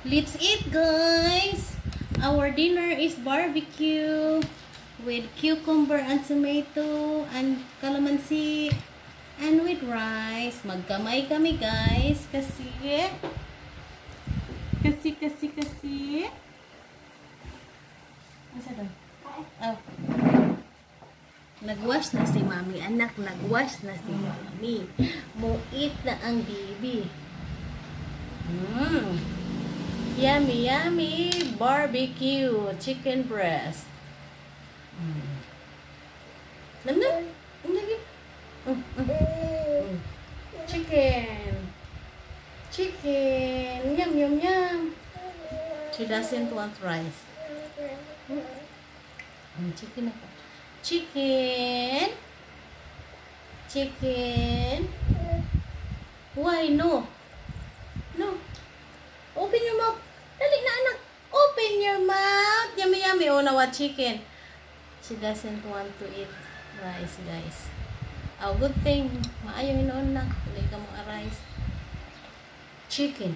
Let's eat, guys! Our dinner is barbecue with cucumber and tomato and calamansi and with rice. Magkamay kami, guys, kasi asa doon? Oh. Nagwash na si mami, anak. Nagwash na si mami. Muit na ang bibi. Yummy, yummy barbecue chicken breast. Nandun? Chicken. Chicken. Yum, yum, yum. She doesn't want rice. Chicken ako. Chicken. Chicken. Why no? No. Open your mouth. Dali na, anak. Open your mouth. Yummy, yummy. Oh, nawa chicken. She doesn't want to eat rice, guys. Oh, good thing. Maayaw hinoon na. Hindi ka mga rice. Chicken.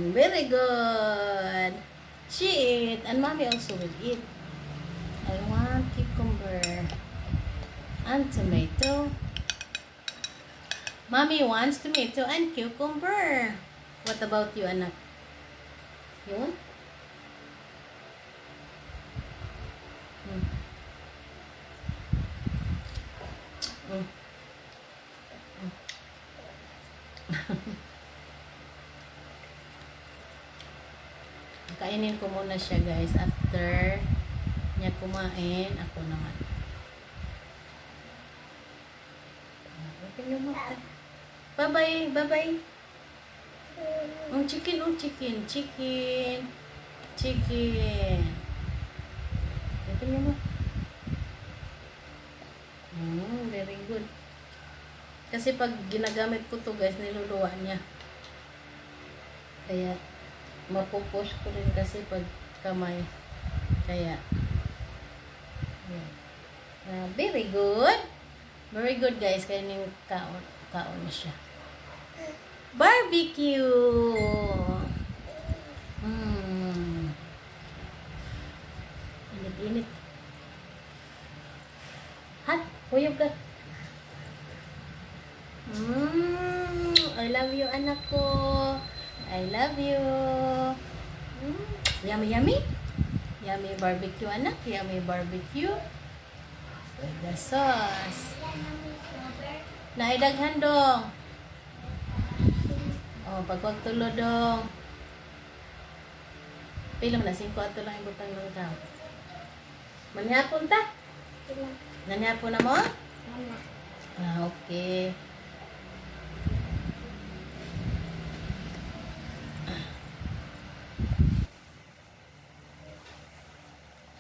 Very good. She eat. And mommy also will eat. I want cucumber and tomato. Mommy wants tomato and cucumber. What about you, anak? You want? Kainin ko muna siya, guys. After niya kumain, ako naman. Open your mouth. Bye-bye. Bye-bye. Chicken. Chicken. Chicken. Chicken. Open your mouth. Very good. Kasi pag ginagamit ko to, guys, niluluwa niya. Kaya, mapupush ko rin kasi pag kamay. Kaya, very good. Very good, guys. Kaya yung kaon na siya. Barbecue! Init-init. Hot? Huyog ka. I love you, anak ko. I love you. Yummy, yummy. Yummy barbecue, anak. Yummy barbecue. With the sauce. Naidaghan dong. Oh, pagwag tulo dong. Pilom na, 5 ato lang ibutang ng tao. Manihapon ta? Nanihapon na mo? Okay.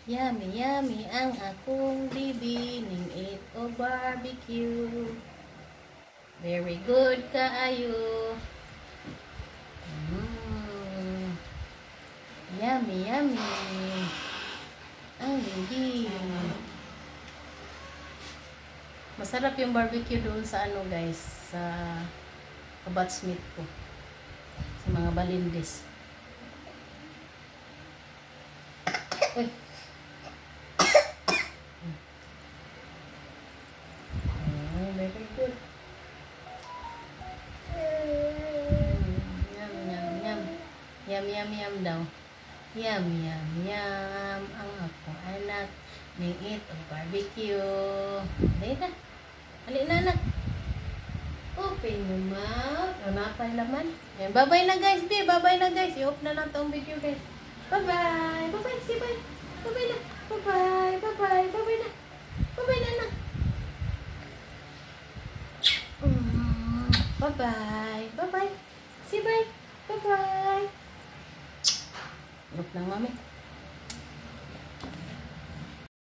Yummy, yummy ang akong bibi ning ito barbecue. Very good kaayo. Yummy, yummy ang bibi. Masarap yung barbecue doon sa ano, guys, sa kabatsmith ko. Sa mga balindis. Uy. Very good. Yum, yum, yum daw. Yum, yum, yum. Ang akong anak ning ito barbecue. Dali na. Dali na, anak. Open your mouth. Napay naman. Yan. Bye-bye na, guys. Bye-bye na, guys. I-off na lang tong video, guys. Bye-bye. Bye-bye. Say bye. Bye-bye na. Bye-bye. Bye-bye. Bye-bye na. Bye-bye na, anak. Bye-bye. Bye-bye. Say bye. Bye-bye. Look lang, mami.